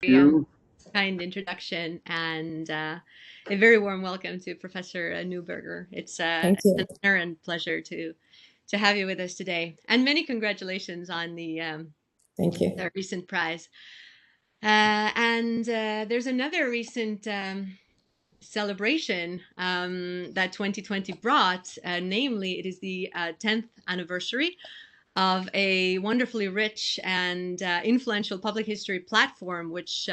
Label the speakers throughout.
Speaker 1: You.
Speaker 2: Kind introduction and a very warm welcome to Professor Neuberger.
Speaker 3: Thank
Speaker 2: It's
Speaker 3: you.
Speaker 2: an honor and pleasure to have you with us today, and many congratulations on
Speaker 3: Thank you.
Speaker 2: the recent prize. And there's another recent celebration that 2020 brought, namely, it is the 10th anniversary of a wonderfully rich and influential public history platform, which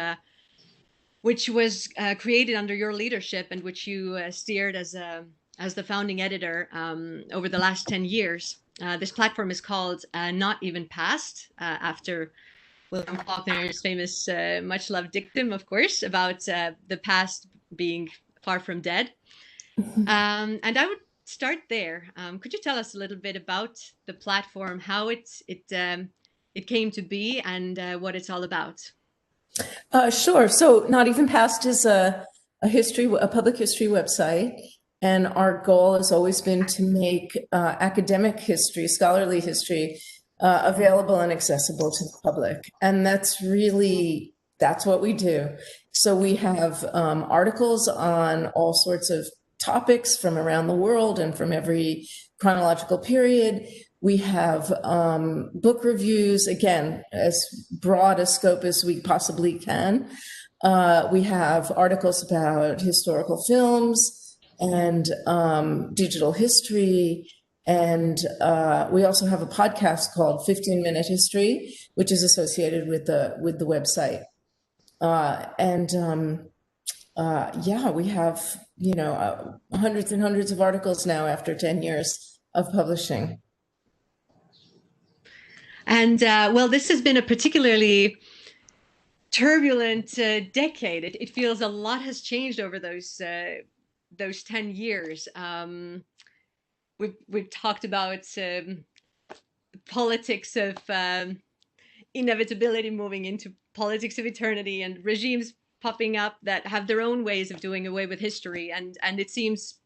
Speaker 2: was created under your leadership and which you steered as the founding editor over the last 10 years. This platform is called Not Even Past, after William Faulkner's famous much loved dictum, of course, about the past being far from dead. And I would start there. Could you tell us a little bit about the platform, how it came to be, and what it's all about?
Speaker 3: Sure. So Not Even Past is a public history website. And our goal has always been to make academic history, scholarly history, available and accessible to the public. And that's what we do. So we have articles on all sorts of topics from around the world and from every chronological period. We have book reviews, again, as broad a scope as we possibly can. We have articles about historical films and digital history. And we also have a podcast called 15-Minute History, which is associated with the website. Yeah, we have, hundreds and hundreds of articles now after 10 years of publishing.
Speaker 2: And well, this has been a particularly turbulent decade. It feels a lot has changed over those 10 years. We've talked about politics of inevitability moving into politics of eternity, and regimes popping up that have their own ways of doing away with history. And it seems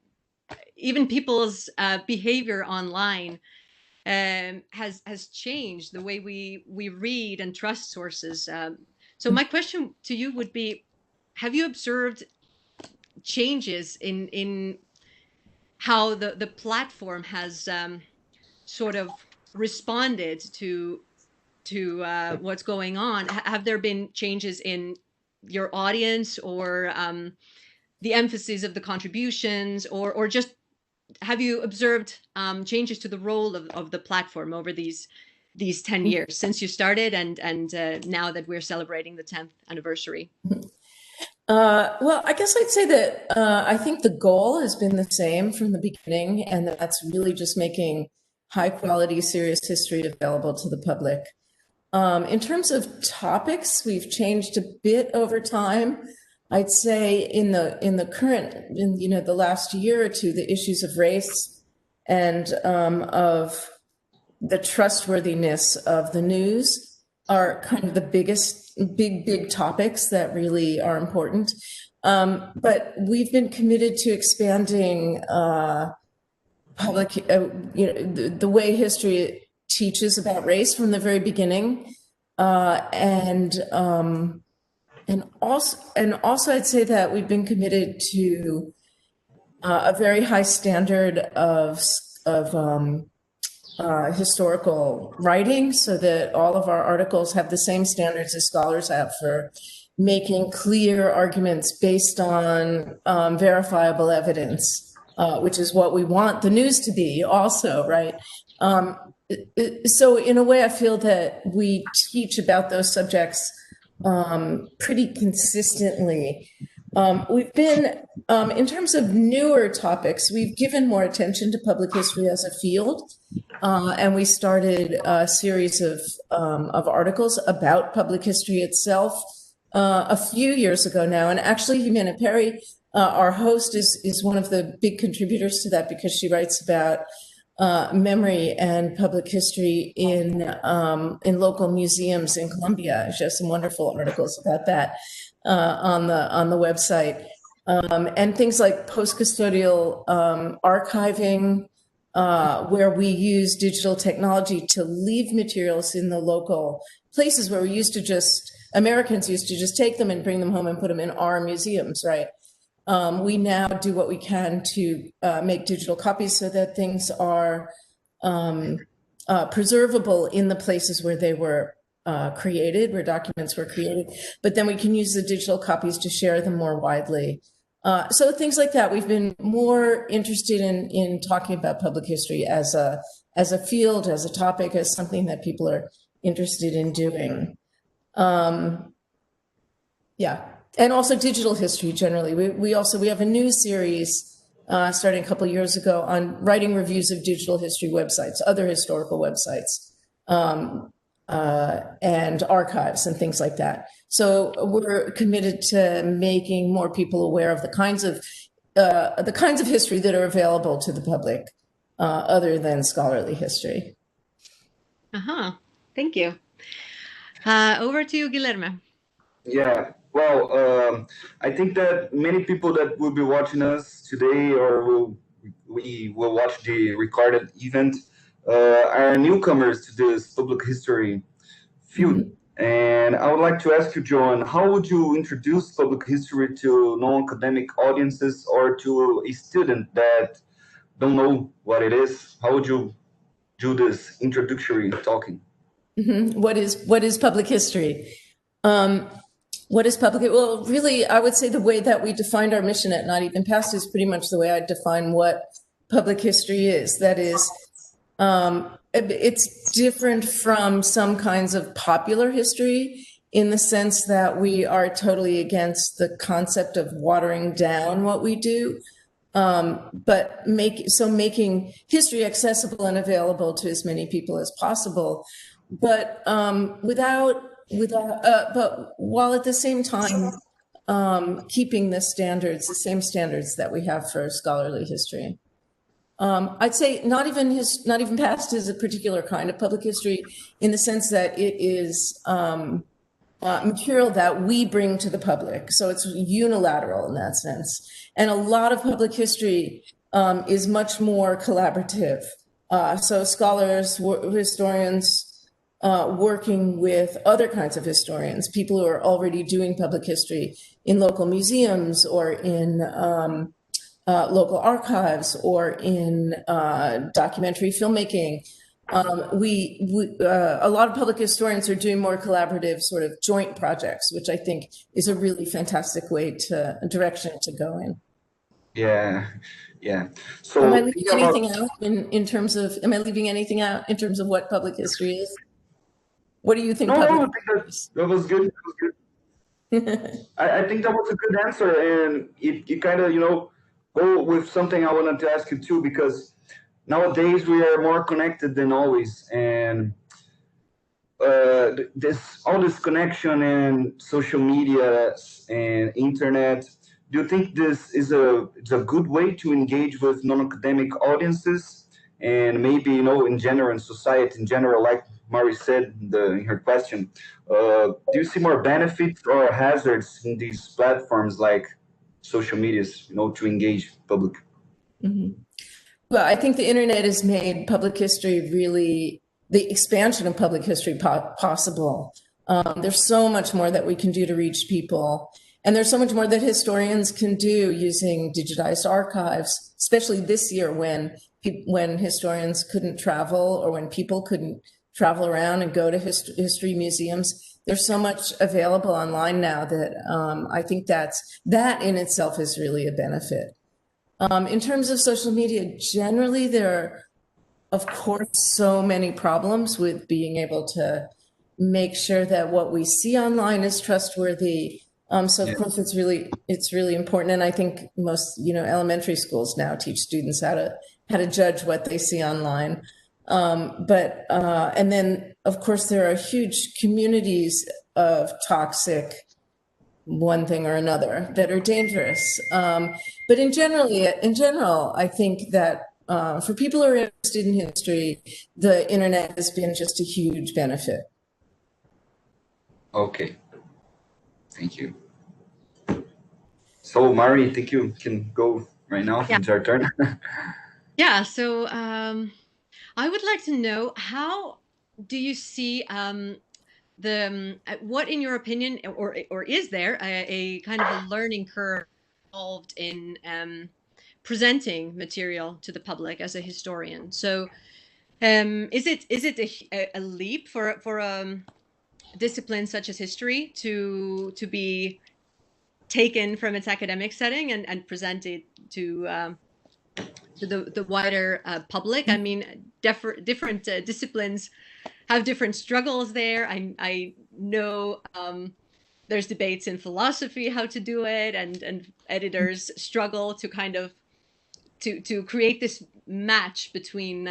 Speaker 2: even people's behavior online has changed the way we read and trust sources. So my question to you would be, have you observed changes in how the platform has sort of responded to what's going on? Have there been changes in your audience, or the emphasis of the contributions, or just have you observed changes to the role of the platform over these 10 years since you started, and now that we're celebrating the 10th anniversary?
Speaker 3: Well, I guess I'd say that I think the goal has been the same from the beginning, and that's really just making high quality, serious history available to the public. In terms of topics, we've changed a bit over time. I'd say in the last year or two, the issues of race and of the trustworthiness of the news are kind of the big topics that really are important. But we've been committed to expanding the way history teaches about race from the very beginning, and also I'd say that we've been committed to a very high standard of historical writing, so that all of our articles have the same standards as scholars have for making clear arguments based on verifiable evidence, which is what we want the news to be also, right? So in a way, I feel that we teach about those subjects pretty consistently. We've been, in terms of newer topics, we've given more attention to public history as a field, and we started a series of articles about public history itself a few years ago now. And actually, Jimena Perry, our host, is one of the big contributors to that, because she writes about memory and public history in local museums in Colombia. She has some wonderful articles about that on the website, and things like post-custodial archiving, where we use digital technology to leave materials in the local places where we used to just Americans used to just take them and bring them home and put them in our museums, right? We now do what we can to make digital copies so that things are preservable in the places where they were created, where documents were created, but then we can use the digital copies to share them more widely. So things like that. We've been more interested in talking about public history as a field, as a topic, as something that people are interested in doing. Yeah, and also digital history generally. We have a new series starting a couple of years ago on writing reviews of digital history websites, other historical websites, and archives and things like that. So we're committed to making more people aware of the kinds of history that are available to the public, other than scholarly history.
Speaker 2: Thank you. Over to you, Guilherme.
Speaker 1: Yeah, well, I think that many people that will be watching us today or we will watch the recorded event are newcomers to this public history field. Mm-hmm. And I would like to ask you, Joan, how would you introduce public history to non-academic audiences or to a student that don't know what it is? How would you do this introductory talking?
Speaker 3: Mm-hmm. What is public history? What is public? Well, really, I would say the way that we defined our mission at Not Even Past is pretty much the way I define what public history is. That is, it's different from some kinds of popular history in the sense that we are totally against the concept of watering down what we do, but making history accessible and available to as many people as possible, but but while at the same time keeping the same standards that we have for scholarly history. I'd say not even past is a particular kind of public history in the sense that it is material that we bring to the public. So it's unilateral in that sense. And a lot of public history is much more collaborative. So scholars, historians, working with other kinds of historians, people who are already doing public history in local museums or in local archives or in documentary filmmaking. A lot of public historians are doing more collaborative sort of joint projects, which I think is a really fantastic direction to go in.
Speaker 1: Yeah. So
Speaker 3: am I leaving anything out in terms of what public history is? What do you think?
Speaker 1: No, I think that was good. I think that was a good answer, and it kind of go with something I wanted to ask you too, because nowadays we are more connected than always, and all this connection and social media and internet. Do you think this is a good way to engage with non-academic audiences, and maybe in general, in society in general, like Mari said in her question, do you see more benefits or hazards in these platforms like social medias, to engage public?
Speaker 3: Mm-hmm. Well, I think the internet has made public history the expansion of public history possible. There's so much more that we can do to reach people. And there's so much more that historians can do using digitized archives, especially this year when historians couldn't travel or when people couldn't travel around and go to history museums. There's so much available online now that I think that in itself is really a benefit. In terms of social media, generally, there are, of course, so many problems with being able to make sure that what we see online is trustworthy. So of course, it's really important. And I think most, elementary schools now teach students how to judge what they see online. And then, of course, there are huge communities of toxic one thing or another that are dangerous. But in general, I think that for people who are interested in history, the internet has been just a huge benefit.
Speaker 1: Okay. Thank you. So, Mari, I think you can go right now. Yeah. It's our turn.
Speaker 2: Yeah. So I would like to know, how do you see what, in your opinion, or is there a kind of a learning curve involved in presenting material to the public as a historian? So, is it a leap for discipline such as history to be taken from its academic setting and presented to the wider public? I mean, different disciplines have different struggles there. I know there's debates in philosophy how to do it, and editors struggle to kind of to create this match between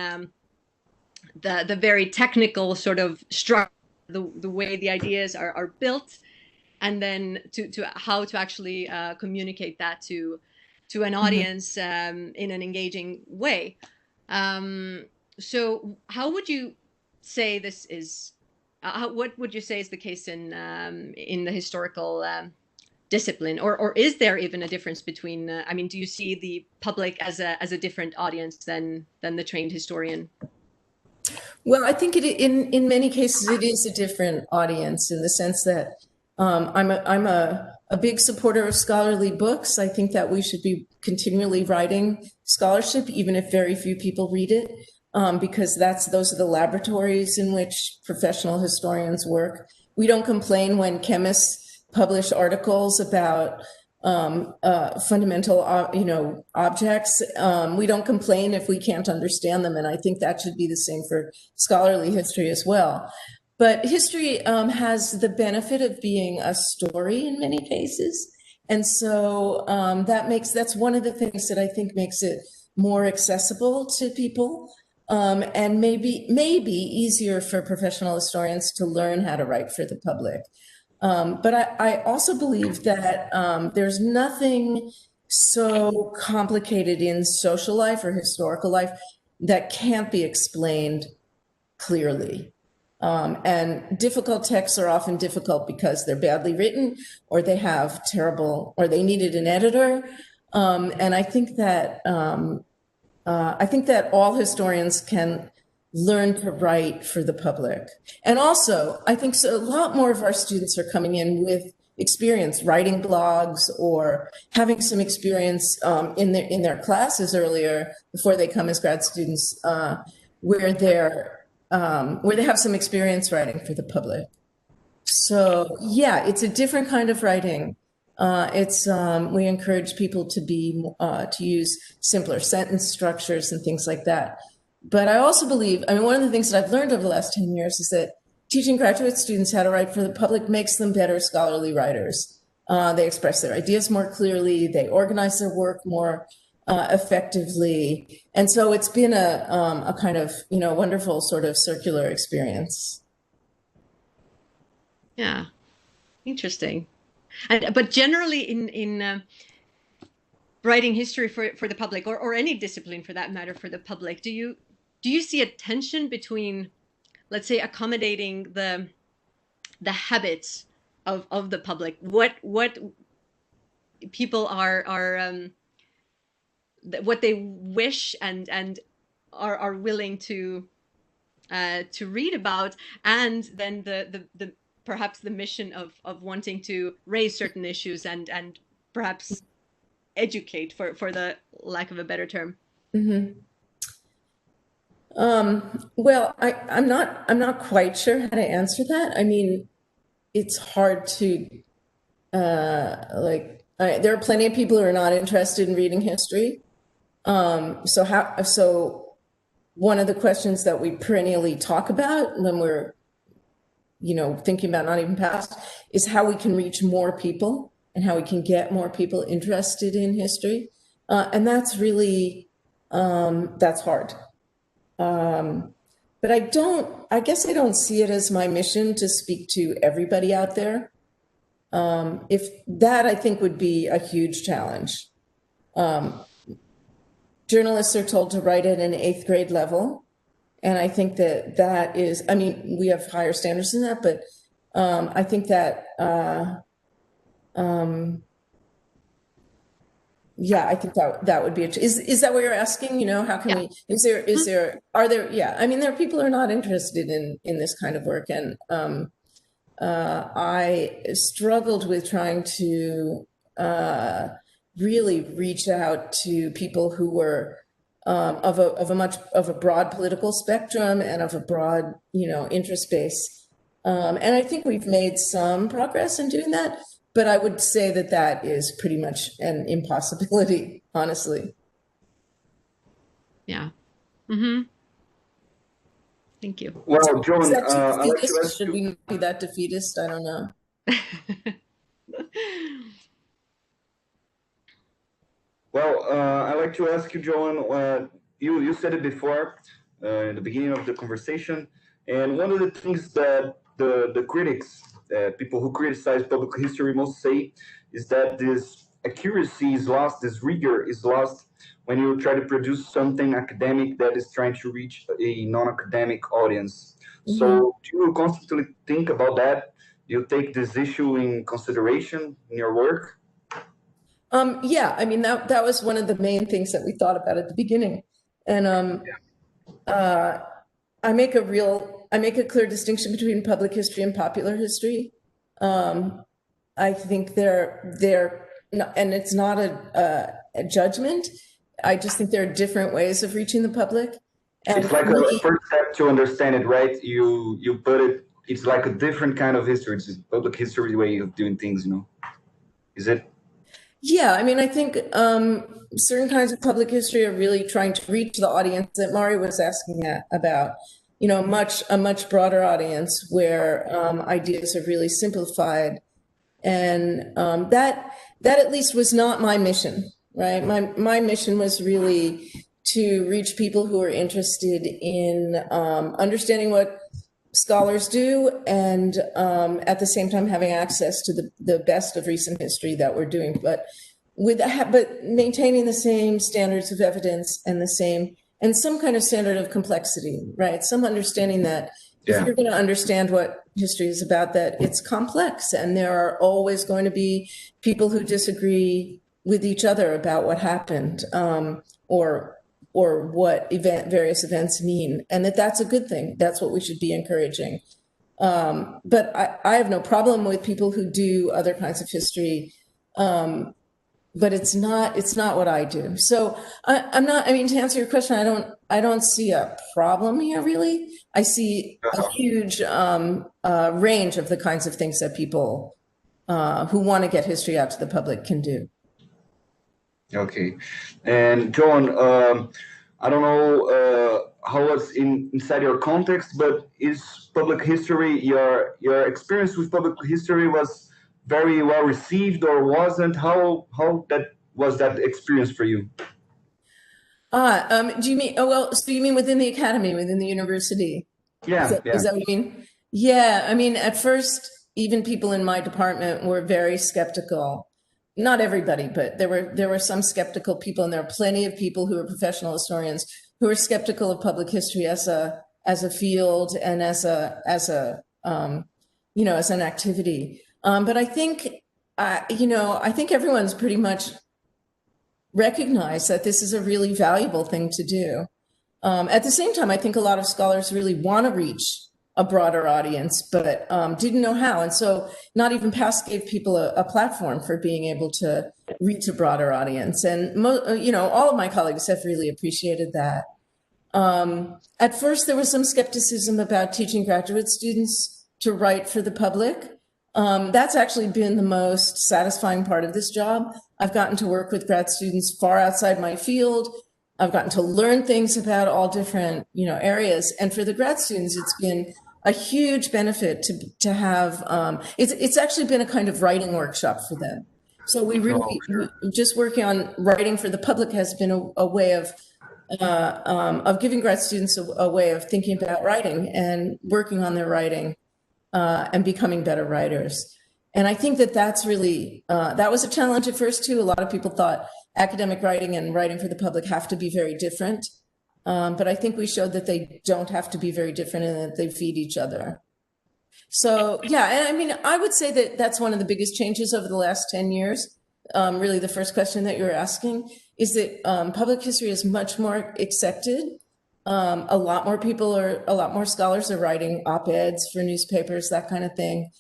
Speaker 2: the very technical sort of structure, the way the ideas are built, and then to how to actually communicate that to an audience in an engaging way. So how would you say this is? What would you say is the case in the historical discipline, or is there even a difference between? I mean, do you see the public as a different audience than the trained historian?
Speaker 3: Well, I think in many cases it is a different audience, in the sense that I'm a big supporter of scholarly books. I think that we should be continually writing scholarship, even if very few people read it, because those are the laboratories in which professional historians work. We don't complain when chemists publish articles about fundamental, objects. We don't complain if we can't understand them, and I think that should be the same for scholarly history as well. But history has the benefit of being a story in many cases, and so that's one of the things that I think makes it more accessible to people, and maybe easier for professional historians to learn how to write for the public. But I also believe that there's nothing so complicated in social life or historical life that can't be explained clearly. And difficult texts are often difficult because they're badly written, or they have terrible, or they needed an editor. And I think that all historians can learn to write for the public. And also, I think a lot more of our students are coming in with experience writing blogs, or having some experience in their classes earlier, before they come as grad students, where they have some experience writing for the public. So yeah, it's a different kind of writing. We encourage people to use simpler sentence structures and things like that. But I also believe, one of the things that I've learned over the last 10 years is that teaching graduate students how to write for the public makes them better scholarly writers. They express their ideas more clearly, they organize their work more effectively. And so it's been a kind of, wonderful sort of circular experience.
Speaker 2: Yeah, interesting. But generally in writing history for the public, or any discipline for that matter for the public, do you see a tension between, let's say, accommodating the habits of the public, what people are what they wish and are willing to read about, and then the perhaps the mission of wanting to raise certain issues and perhaps educate, for the lack of a better term?
Speaker 3: Mm-hmm. Well, I'm not quite sure how to answer that. I mean, it's hard to there are plenty of people who are not interested in reading history. So one of the questions that we perennially talk about when we're, thinking about not even past, is how we can reach more people and how we can get more people interested in history. And that's really, that's hard. But I guess I don't see it as my mission to speak to everybody out there. If that, I think, would be a huge challenge. Journalists are told to write at an 8th grade level. And I think that is, we have higher standards than that, but I think that, yeah, I think that would be is that what you're asking? How can we, there are people who are not interested in this kind of work. And I struggled with trying to really reach out to people who were of a broad political spectrum and of a broad, interest base. And I think we've made some progress in doing that, but I would say that that is pretty much an impossibility, honestly.
Speaker 2: Yeah. Mm-hmm. Thank you.
Speaker 1: Well, Joan,
Speaker 3: Is that too
Speaker 1: I'd like to
Speaker 3: defeatist?
Speaker 1: ask
Speaker 3: Should
Speaker 1: you.
Speaker 3: we not be that defeatist? I don't know.
Speaker 1: Well, I'd like to ask you, Joan. You said it before in the beginning of the conversation, and one of the things that the critics, people who criticize public history, most say is that this accuracy is lost, this rigor is lost when you try to produce something academic that is trying to reach a non-academic audience. So, do you constantly think about that? You take this issue in consideration in your work?
Speaker 3: Yeah, I mean that was one of the main things that we thought about at the beginning, and I make a clear distinction between public history and popular history. I think they're not, and it's not a judgment. I just think there are different ways of reaching the public. And
Speaker 1: It's like a first step to understand it, right? You put it. It's like a different kind of history. It's a public history way of doing things. Is it?
Speaker 3: yeah, I mean, I think certain kinds of public history are really trying to reach the audience that Mari was asking about. A much broader audience where ideas are really simplified, and that at least was not my mission, right? My mission was really to reach people who are interested in understanding what scholars do, and at the same time having access to the best of recent history that we're doing, but maintaining the same standards of evidence and some kind of standard of complexity, right? Some understanding that if you're going to understand what history is about, that it's complex, and there are always going to be people who disagree with each other about what happened, or what various events mean, and that's a good thing. That's what we should be encouraging. But I have no problem with people who do other kinds of history, but it's not what I do. So I'm not. I mean, to answer your question, I don't see a problem here really. I see a huge range of the kinds of things that people who want to get history out to the public can do.
Speaker 1: Okay. And John, I don't know how it's inside your context, but is public history, your experience with public history was very well received or wasn't? How that was that experience for you?
Speaker 3: Do you mean, oh, well, so you mean within the academy, within the university?
Speaker 1: Yeah,
Speaker 3: Is that what you mean? Yeah, I mean, at first, even people in my department were very skeptical. Not everybody, but there were some skeptical people, and there are plenty of people who are professional historians who are skeptical of public history as a field and as an activity. But I think I think everyone's pretty much recognized that this is a really valuable thing to do. At the same time, I think a lot of scholars really want to reach a broader audience, but didn't know how. And so Not Even Past gave people a platform for being able to reach a broader audience. And, all of my colleagues have really appreciated that. At first, there was some skepticism about teaching graduate students to write for the public. That's actually been the most satisfying part of this job. I've gotten to work with grad students far outside my field. I've gotten to learn things about all different, areas. And for the grad students, it's been a huge benefit to have. It's actually been a kind of writing workshop for them. So we really just working on writing for the public has been a way of giving grad students a way of thinking about writing and working on their writing and becoming better writers. And I think that's really, that was a challenge at first too. A lot of people thought academic writing and writing for the public have to be very different. But I think we showed that they don't have to be very different and that they feed each other. So, yeah, and I mean, I would say that that's one of the biggest changes over the last 10 years. Really, the first question that you were asking is that public history is much more accepted. A lot more scholars are writing op-eds for newspapers, that kind of thing.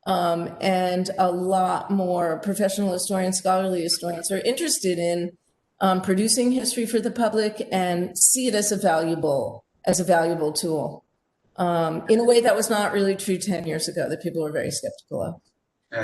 Speaker 3: and a lot more professional historians, scholarly historians are interested in producing history for the public and see it as a valuable tool in a way that was not really true 10 years ago, that people were very skeptical of.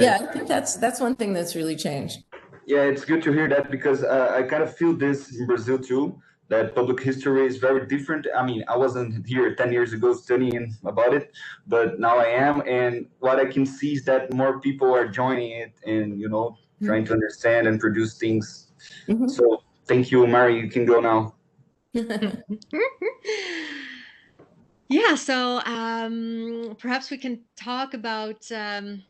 Speaker 3: Yeah, I think that's one thing that's really changed.
Speaker 1: Yeah, it's good to hear that because I kind of feel this in Brazil too, that public history is very different. I mean, I wasn't here 10 years ago studying about it, but now I am. And what I can see is that more people are joining it and, trying to understand and produce things.
Speaker 3: Mhm.
Speaker 1: So thank you, Mari. You can go now.
Speaker 2: Yeah, so perhaps we can talk about some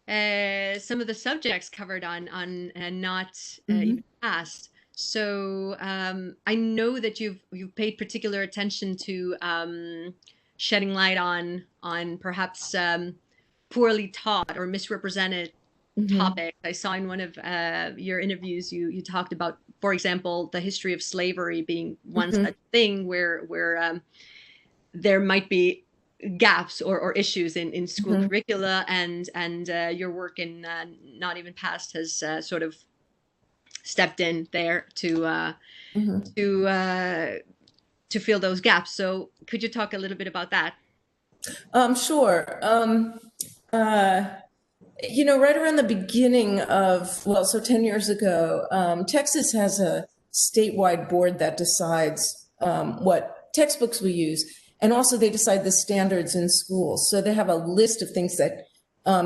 Speaker 2: of the subjects covered on not even past. So I know that you've paid particular attention to shedding light on perhaps poorly taught or misrepresented topics. I saw in one of your interviews you talked about, for example, the history of slavery being one such thing where there might be gaps or issues in school curricula, and your work in Not Even Past has sort of stepped in there to fill those gaps. So could you talk a little bit about that?
Speaker 3: Sure. Right around the beginning of, so 10 years ago, Texas has a statewide board that decides what textbooks we use. And also they decide the standards in schools. So they have a list of things that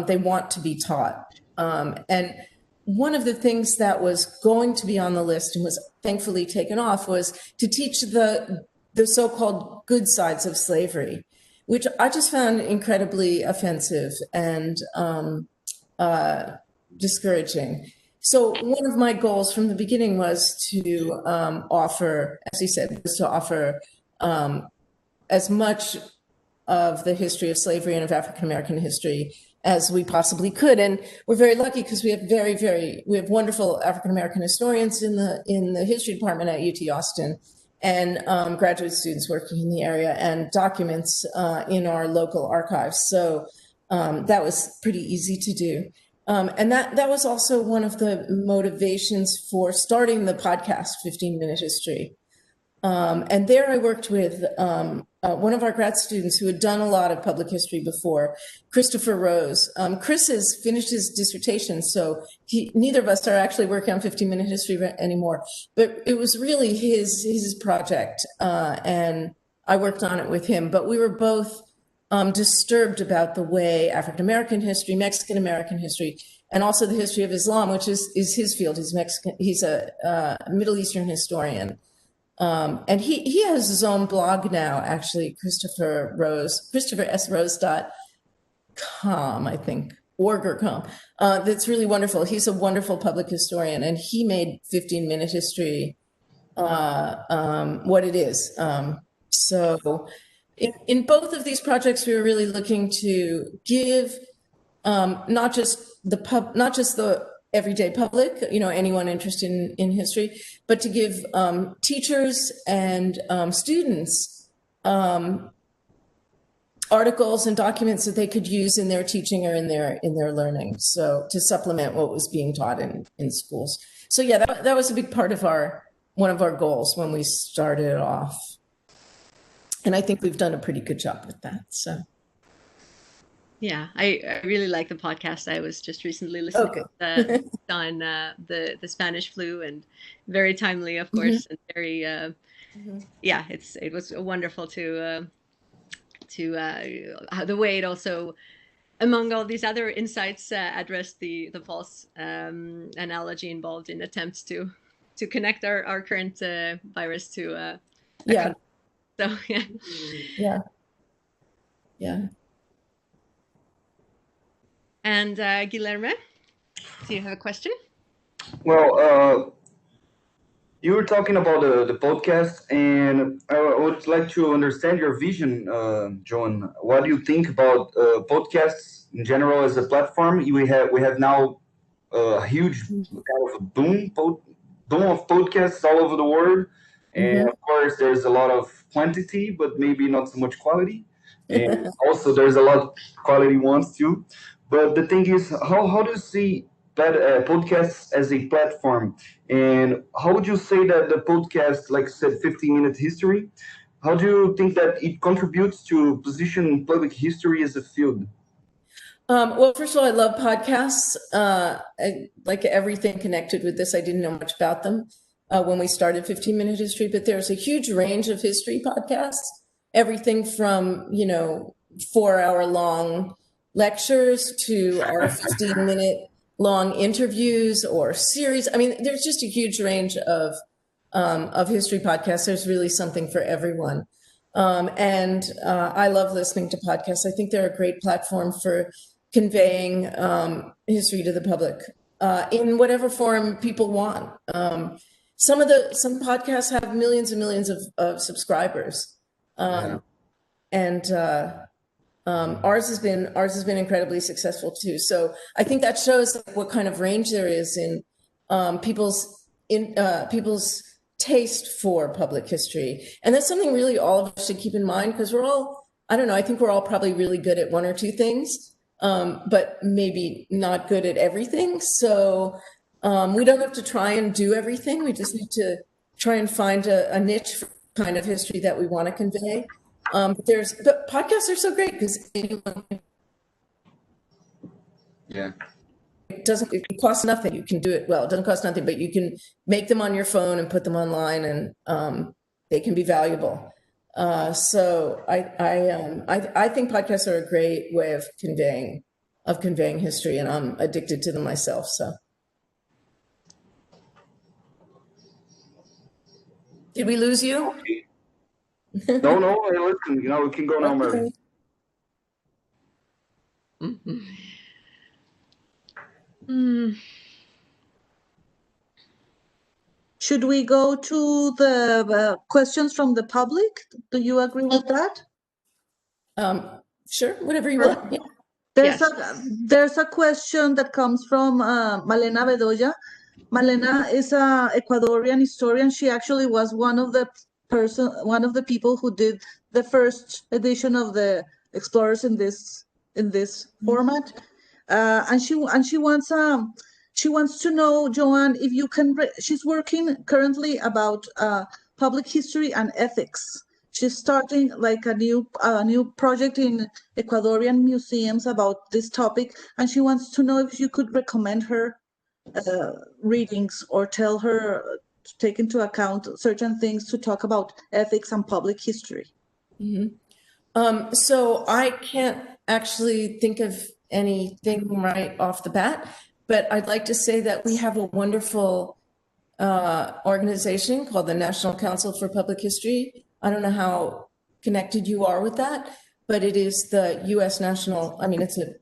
Speaker 3: they want to be taught. And one of the things that was going to be on the list and was thankfully taken off was to teach the so-called good sides of slavery, which I just found incredibly offensive and discouraging. So one of my goals from the beginning was to offer, as he said, was to offer as much of the history of slavery and of African American history as we possibly could. And we're very lucky because we have we have wonderful African American historians in the history department at UT Austin, and graduate students working in the area, and documents in our local archives. So that was pretty easy to do. And that was also one of the motivations for starting the podcast, 15-Minute History. And there I worked with one of our grad students who had done a lot of public history before, Christopher Rose. Chris has finished his dissertation, so neither of us are actually working on 15-Minute History anymore. But it was really his project, and I worked on it with him. But we were both disturbed about the way African American history, Mexican American history, and also the history of Islam, which is his field. He's a Middle Eastern historian. And he has his own blog now, actually, ChristopherSRose.com, I think, org or com. That's really wonderful. He's a wonderful public historian, and he made 15-Minute History what it is. So in both of these projects, we were really looking to give not just the everyday public, anyone interested in history, but to give teachers and students articles and documents that they could use in their teaching or in their learning. So to supplement what was being taught in schools. So yeah, that was a big part of one of our goals when we started off. And I think we've done a pretty good job with that. So.
Speaker 2: Yeah, I really like the podcast. I was just recently listening to on the Spanish flu, and very timely, of course, and very yeah. It was wonderful to the way it also, among all these other insights, addressed the false analogy involved in attempts to connect our current virus to
Speaker 3: yeah.
Speaker 2: So
Speaker 3: yeah.
Speaker 2: And Guilherme, do you have a question?
Speaker 1: Well, you were talking about the podcast, and I would like to understand your vision, Joan. What do you think about podcasts in general as a platform? We have now a huge kind of a boom of podcasts all over the world, and of course there's a lot of quantity, but maybe not so much quality. And also there's a lot of quality ones too. But the thing is, how do you see that podcasts as a platform, and how would you say that the podcast, like I said, 15-minute history, how do you think that it contributes to position public history as a field?
Speaker 3: Well, first of all, I love podcasts. Like everything connected with this, I didn't know much about them when we started 15-minute history, but there's a huge range of history podcasts, everything from, 4-hour long lectures to our 15-minute long interviews or series. I mean, there's just a huge range of history podcasts. There's really something for everyone. And I love listening to podcasts. I think they're a great platform for conveying history to the public in whatever form people want. Some podcasts have millions and millions of subscribers, and ours has been incredibly successful too. So I think that shows what kind of range there is in people's taste for public history, and that's something really all of us should keep in mind, because we're all, I don't know, I think we're all probably really good at one or two things, but maybe not good at everything. So we don't have to try and do everything. We just need to try and find a niche kind of history that we want to convey. But podcasts are so great because
Speaker 1: Yeah.
Speaker 3: it costs nothing. You can do it. Well, it doesn't cost nothing, but you can make them on your phone and put them online, and they can be valuable. So I think podcasts are a great way of conveying history, and I'm addicted to them myself. So, did we lose you?
Speaker 1: No, hey, listen, we can go now, Mary.
Speaker 4: Should we go to the questions from the public? Do you agree with that?
Speaker 3: Sure, whatever you want. Yeah.
Speaker 4: There's a question that comes from Malena Bedoya. Malena is a Ecuadorian historian. She actually was one of the people who did the first edition of the Explorers in this format, and she wants to know, Joan, if you can. She's working currently about public history and ethics. She's starting like a new project in Ecuadorian museums about this topic, and she wants to know if you could recommend her readings or tell her to take into account certain things to talk about ethics and public history.
Speaker 3: Mm-hmm. So I can't actually think of anything right off the bat, but I'd like to say that we have a wonderful organization called the National Council for Public History. I don't know how connected you are with that, but it is the U.S. national, it's an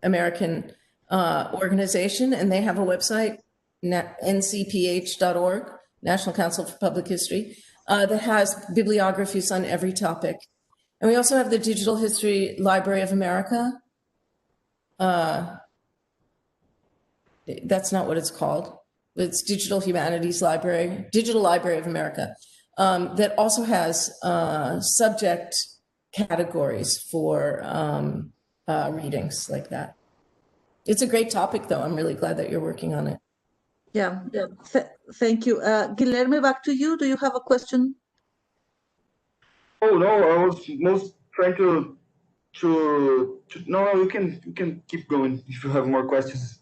Speaker 3: American organization, and they have a website, ncph.org, National Council for Public History, that has bibliographies on every topic. And we also have the Digital History Library of America. That's not what it's called. It's Digital Humanities Library, Digital Library of America, that also has subject categories for readings like that. It's a great topic, though. I'm really glad that you're working on it.
Speaker 4: Yeah. Thank you. Guilherme, back to you. Do you have a question?
Speaker 1: Oh no, I was most trying to no, you can keep going if you have more questions.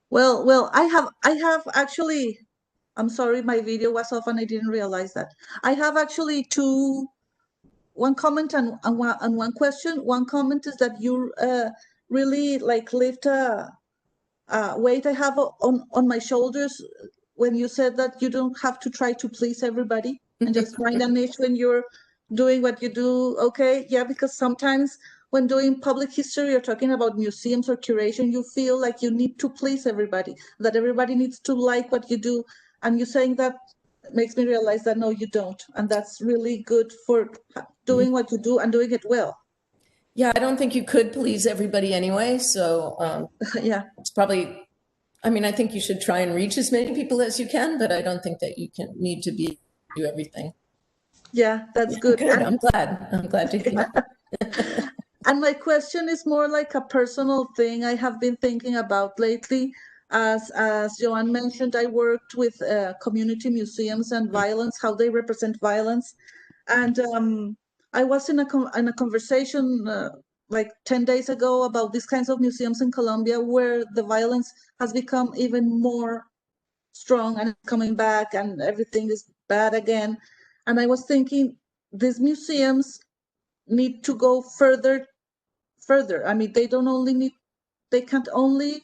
Speaker 4: Well, I have actually. I'm sorry, my video was off and I didn't realize that. I have actually one comment and one question. One comment is that you really lift a weight I have on my shoulders when you said that you don't have to try to please everybody and just find a niche when you're doing what you do. Okay, yeah, because sometimes when doing public history or talking about museums or curation, you feel like you need to please everybody, that everybody needs to like what you do. And you saying that makes me realize that no, you don't. And that's really good for doing what you do and doing it well.
Speaker 3: Yeah, I don't think you could please everybody anyway. So
Speaker 4: yeah,
Speaker 3: it's probably, I think you should try and reach as many people as you can, but I don't think that you need to do everything.
Speaker 4: Yeah, that's good.
Speaker 3: Good. I'm glad to hear.
Speaker 4: And my question is more like a personal thing I have been thinking about lately. As Joan mentioned, I worked with community museums and violence, how they represent violence. And I was in a conversation like 10 days ago about these kinds of museums in Colombia where the violence has become even more strong and coming back and everything is bad again. And I was thinking these museums need to go further. I mean, they can't only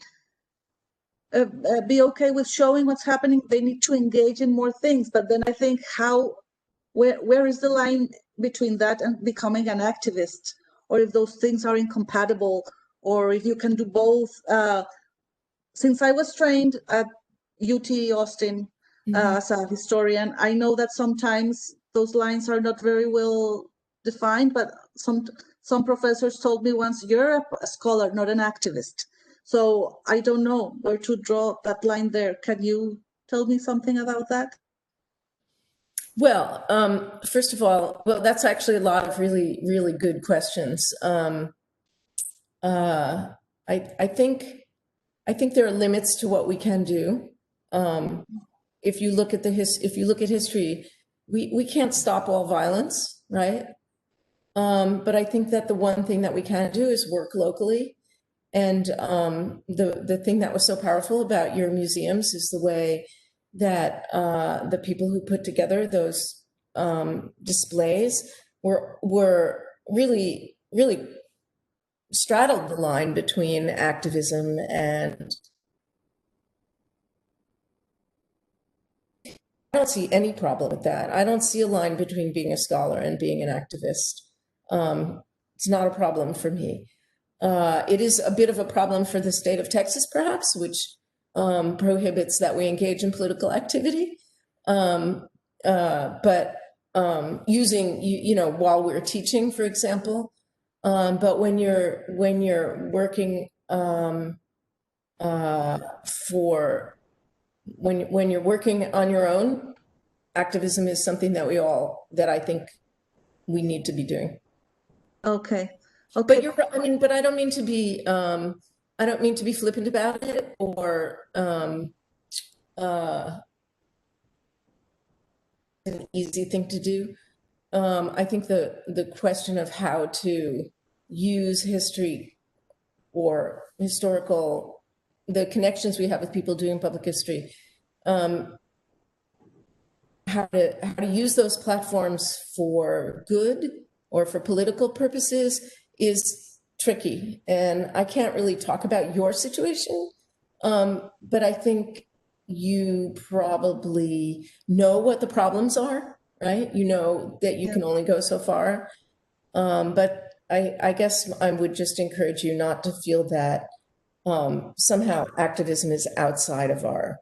Speaker 4: be okay with showing what's happening. They need to engage in more things. But then I think where is the line between that and becoming an activist? Or if those things are incompatible, or if you can do both. Since I was trained at UT Austin as a historian, I know that sometimes those lines are not very well defined, but some professors told me once, you're a scholar, not an activist. So I don't know where to draw that line there. Can you tell me something about that?
Speaker 3: Well, first of all, well, that's actually a lot of really, really good questions. I think there are limits to what we can do. If you look at history, we can't stop all violence, right? But I think that the one thing that we can do is work locally. And the thing that was so powerful about your museums is the way that the people who put together those displays were really, really straddled the line between activism and I don't see any problem with that. I don't see a line between being a scholar and being an activist. It's not a problem for me. It is a bit of a problem for the state of Texas, perhaps, which prohibits that we engage in political activity. But using, while we're teaching, for example. But when you're working when you're working on your own, activism is something that I think we need to be doing.
Speaker 4: Okay.
Speaker 3: But but I don't mean to be flippant about it or an easy thing to do. I think the question of how to use history or the connections we have with people doing public history, how to use those platforms for good or for political purposes is tricky. And I can't really talk about your situation, but I think you probably know what the problems are, right? You know that you can only go so far. But I guess I would just encourage you not to feel that somehow activism is outside of our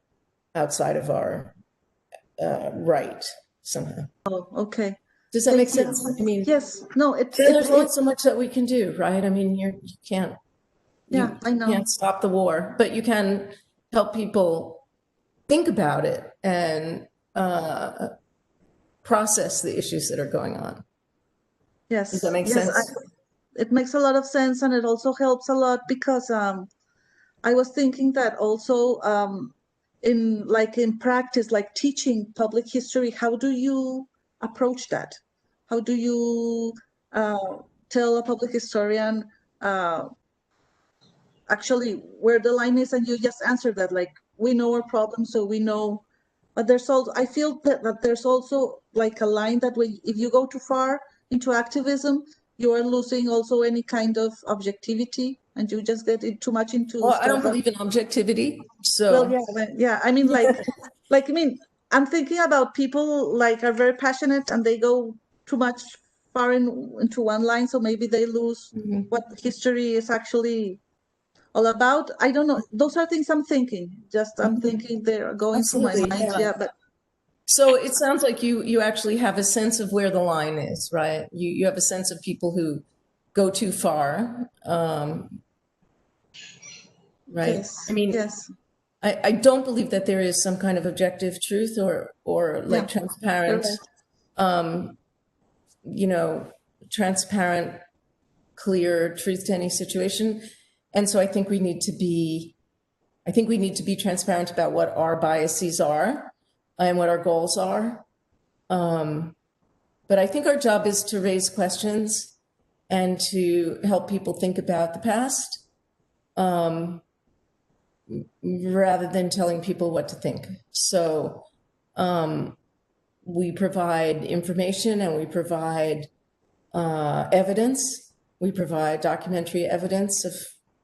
Speaker 3: right somehow.
Speaker 4: Oh, okay.
Speaker 3: Does that make sense? I mean,
Speaker 4: yes. No,
Speaker 3: there's only so much that we can do, right? I mean, you can't.
Speaker 4: Yeah, I know.
Speaker 3: You can't stop the war, but you can help people think about it and process the issues that are going on.
Speaker 4: Yes.
Speaker 3: Does that make sense?
Speaker 4: It makes a lot of sense, and it also helps a lot because I was thinking that also in practice, like teaching public history, how do you approach that? How do you tell a public historian actually where the line is? And you just answered that, like, we know our problem, so we know. But there's also, I feel that there's also like a line that if you go too far into activism, you are losing also any kind of objectivity, and you just get too much into.
Speaker 3: Well, I don't believe in objectivity, so.
Speaker 4: Well, yeah. I mean, I mean, I'm thinking about people like are very passionate and they go too much far into one line, so maybe they lose what history is actually all about. I don't know. Those are things I'm thinking. I'm thinking they're going through my mind. Yeah, but.
Speaker 3: So it sounds like you actually have a sense of where the line is, right? You have a sense of people who go too far, right?
Speaker 4: Yes.
Speaker 3: I mean,
Speaker 4: yes.
Speaker 3: I don't believe that there is some kind of objective truth or like transparent, transparent clear truth to any situation. And so I think we need to be transparent about what our biases are and what our goals are. But I think our job is to raise questions and to help people think about the past, rather than telling people what to think. So we provide information and we provide evidence. We provide documentary evidence of,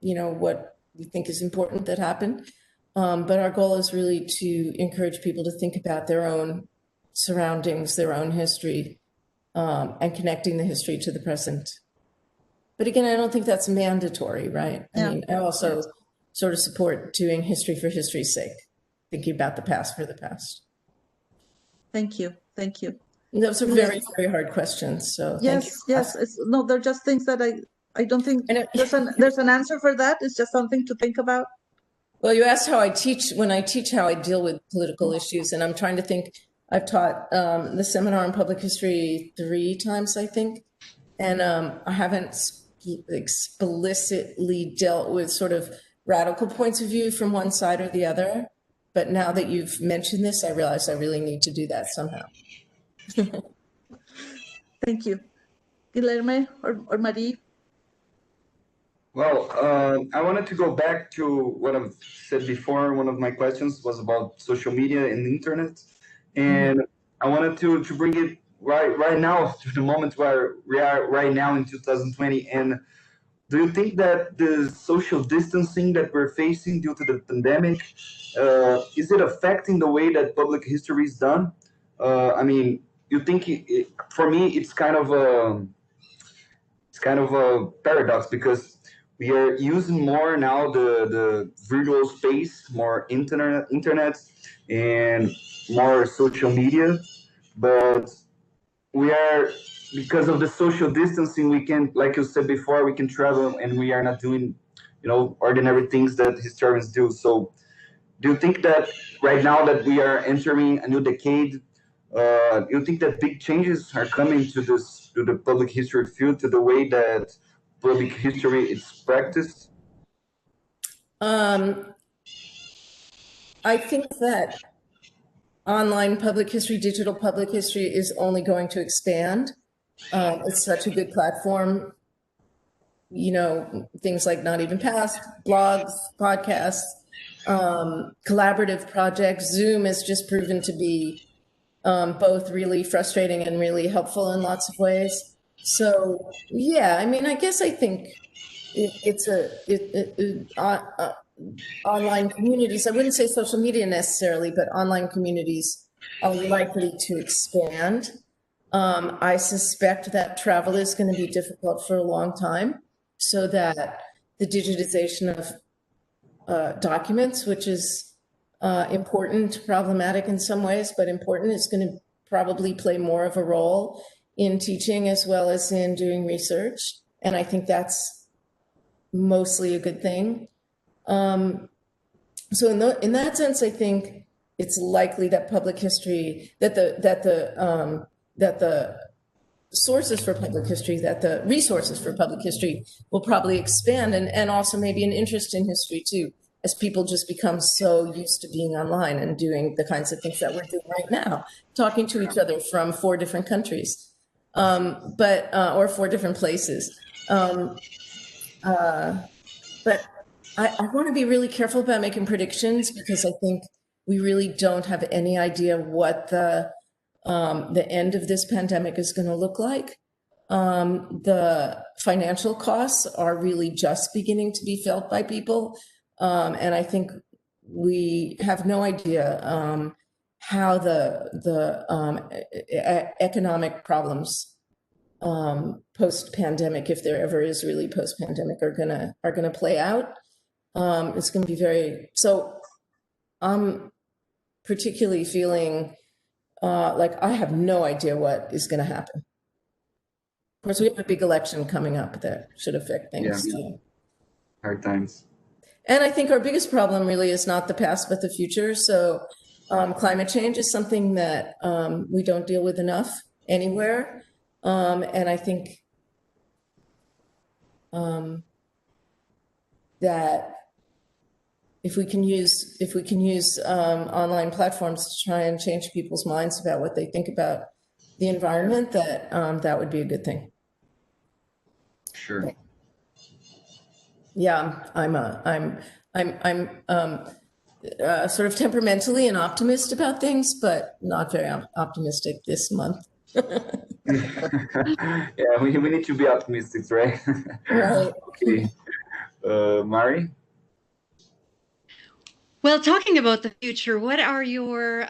Speaker 3: what we think is important that happened. But our goal is really to encourage people to think about their own surroundings, their own history, and connecting the history to the present. But again, I don't think that's mandatory, right?
Speaker 4: Yeah.
Speaker 3: I mean, I also sort of support doing history for history's sake, thinking about the past for the past.
Speaker 4: Thank you. Thank you.
Speaker 3: Those are very, very hard questions. So thank you.
Speaker 4: Yes. No, they're just things that I don't think there's an answer for that. It's just something to think about.
Speaker 3: Well, you asked how I teach, when I teach how I deal with political issues, and I'm trying to think, I've taught the seminar on public history 3 times, I think, and I haven't explicitly dealt with sort of radical points of view from one side or the other. But now that you've mentioned this, I realize I really need to do that somehow.
Speaker 4: Thank you. Guilherme or Marie?
Speaker 1: Well, I wanted to go back to what I've said before. One of my questions was about social media and the internet. And I wanted to bring it right now to the moment where we are right now in 2020. And do you think that the social distancing that we're facing due to the pandemic, is it affecting the way that public history is done? I mean, you think for me, it's kind of a paradox, because we are using more now the virtual space, more internet, and more social media, but we are, because of the social distancing, we can, like you said before, we can travel and we are not doing, ordinary things that historians do. So do you think that right now that we are entering a new decade, you think that big changes are coming to the public history field, to the way that public history is practiced?
Speaker 3: I think that online public history, digital public history is only going to expand. It's such a good platform. Things like Not Even Past, blogs, podcasts, collaborative projects. Zoom has just proven to be both really frustrating and really helpful in lots of ways. So yeah, I mean, I guess I think online communities, I wouldn't say social media necessarily, but online communities are likely to expand. I suspect that travel is going to be difficult for a long time, so that the digitization of documents, which is important, problematic in some ways, but important, is going to probably play more of a role in teaching as well as in doing research. And I think that's mostly a good thing. So in that sense, I think it's likely that public history, that the sources for public history, that the resources for public history will probably expand, and also maybe an interest in history too, as people just become so used to being online and doing the kinds of things that we're doing right now, talking to each other from 4 different countries, or 4 different places. But I want to be really careful about making predictions, because I think we really don't have any idea what the end of this pandemic is going to look like. The financial costs are really just beginning to be felt by people. And I think we have no idea how the economic problems post-pandemic, if there ever is really post-pandemic, are gonna play out. It's going to be so I'm particularly feeling like I have no idea what is going to happen. Of course, we have a big election coming up that should affect things too.
Speaker 1: Hard times.
Speaker 3: And I think our biggest problem really is not the past, but the future. So climate change is something that we don't deal with enough anywhere. And I think that if we can use online platforms to try and change people's minds about what they think about the environment, that would be a good thing.
Speaker 1: Sure.
Speaker 3: Yeah, I'm sort of temperamentally an optimist about things, but not very optimistic this month.
Speaker 1: Yeah, we need to be optimistic, right?
Speaker 3: Right.
Speaker 1: Okay. Mari?
Speaker 2: Well, talking about the future, what are your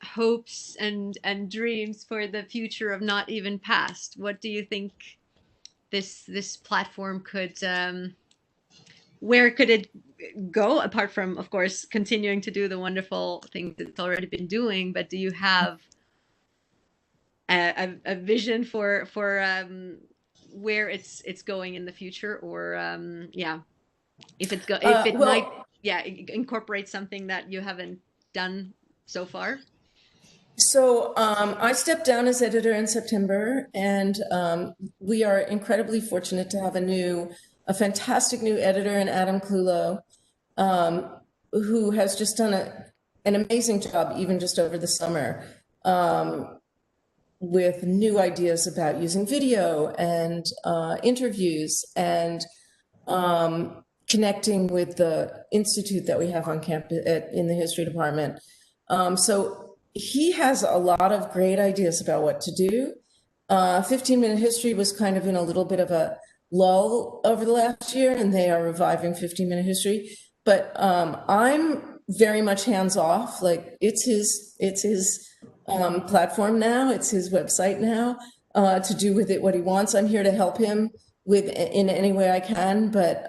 Speaker 2: hopes and dreams for the future of Not Even Past? What do you think this platform could where could it go, apart from, of course, continuing to do the wonderful things it's already been doing? But do you have a vision for where it's going in the future, or yeah, if it might incorporate something that you haven't done so far?
Speaker 3: So I stepped down as editor in September, and we are incredibly fortunate to have a fantastic new editor in Adam Clulo, who has just done an amazing job, even just over the summer, with new ideas about using video and interviews and connecting with the institute that we have on campus in the history department. So he has a lot of great ideas about what to do. 15-minute history was kind of in a little bit of a lull over the last year, and they are reviving 15-minute history. But I'm very much hands off. Like it's his platform now. It's his website now, to do with it what he wants. I'm here to help him in any way I can. But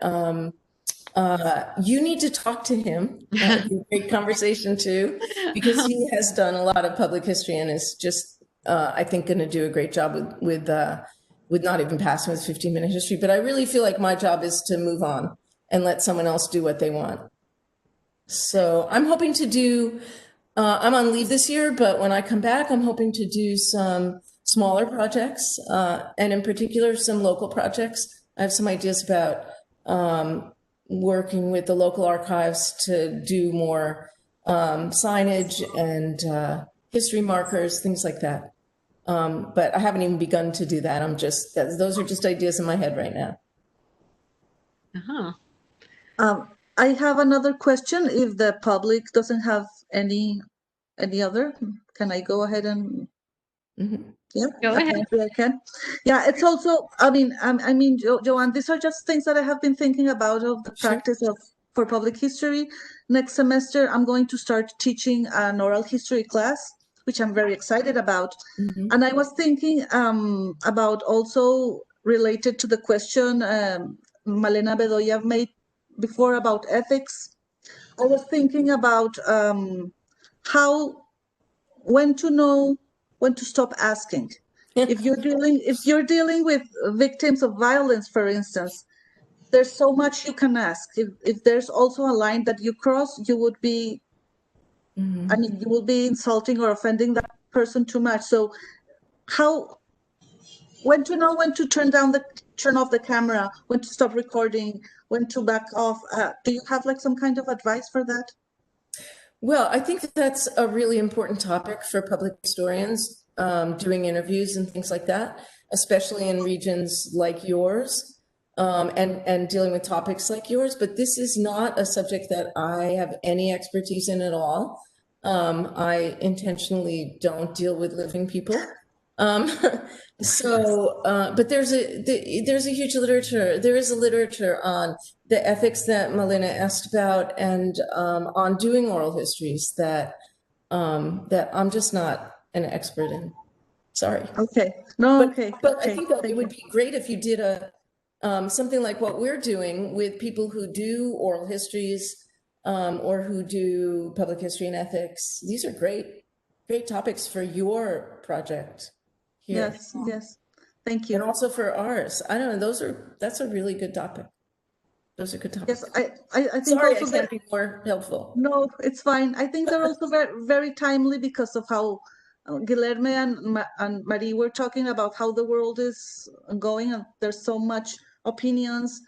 Speaker 3: you need to talk to him. That would be a great conversation too, because he has done a lot of public history and is just, I think, going to do a great job with Not Even Past with 15-minute history. But I really feel like my job is to move on and let someone else do what they want. So I'm hoping to do. I'm on leave this year, but when I come back, I'm hoping to do some smaller projects, and in particular, some local projects. I have some ideas about working with the local archives to do more signage and history markers, things like that. But I haven't even begun to do that. Those are just ideas in my head right now.
Speaker 4: I have another question. If the public doesn't have any other, can I go ahead and?
Speaker 3: Mm-hmm.
Speaker 4: Yeah,
Speaker 2: Go ahead.
Speaker 4: apparently I can. Yeah, it's also, I mean, Joanne, these are just things that I have been thinking about of the practice for public history. Next semester, I'm going to start teaching an oral history class, which I'm very excited about.
Speaker 3: Mm-hmm.
Speaker 4: And I was thinking about also related to the question Malena Bedoya made before about ethics. I was thinking about when to know when to stop asking. If you're dealing with victims of violence, for instance, there's so much you can ask. If there's also a line that you cross, you would be,
Speaker 3: Mm-hmm.
Speaker 4: I mean, you will be insulting or offending that person too much. So when to know when to turn off the camera, when to stop recording, when to back off. Do you have like some kind of advice for that?
Speaker 3: Well, I think that's a really important topic for public historians, doing interviews and things like that, especially in regions like yours, and dealing with topics like yours. But this is not a subject that I have any expertise in at all. I intentionally don't deal with living people. But there's a huge literature. There is a literature on the ethics that Malena asked about, and on doing oral histories that I'm just not an expert in. Sorry.
Speaker 4: Okay. No. Okay.
Speaker 3: But I think that it would be great if you did something like what we're doing with people who do oral histories, or who do public history and ethics. These are great topics for your project here.
Speaker 4: Yes. Thank you.
Speaker 3: And also for ours. I don't know, that's a really good topic. Those are good topics.
Speaker 4: Yes, I think
Speaker 3: Sorry,
Speaker 4: also
Speaker 3: I can't be more helpful.
Speaker 4: No, it's fine. I think they're also very, very timely because of how Guilherme and Marie were talking about how the world is going, and there's so much opinions.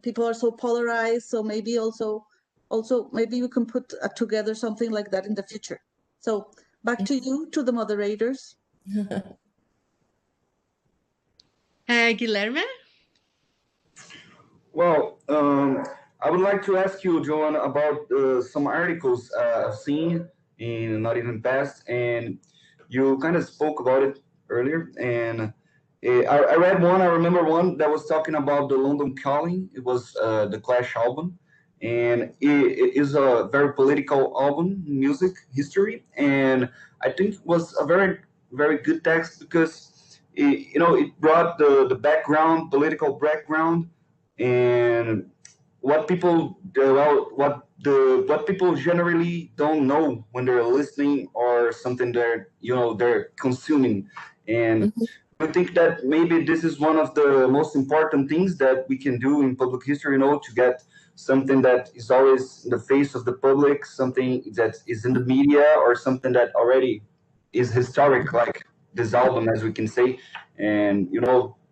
Speaker 4: People are so polarized, so maybe also maybe we can put together something like that in the future. So back to you, to the moderators.
Speaker 2: Guilherme?
Speaker 1: Well, I would like to ask you, Joan, about some articles I've seen in Not Even Past, and you kind of spoke about it earlier. And I read one, I remember one that was talking about the London Calling. It was the Clash album, and it is a very political album, music history, and I think it was a very, very good text because it brought the background, political background, and what people generally don't know when they're listening or something they're consuming. And I think that maybe this is one of the most important things that we can do in public history, to get something that is always in the face of the public, something that is in the media, or something that already is historic, like this album, as we can say, and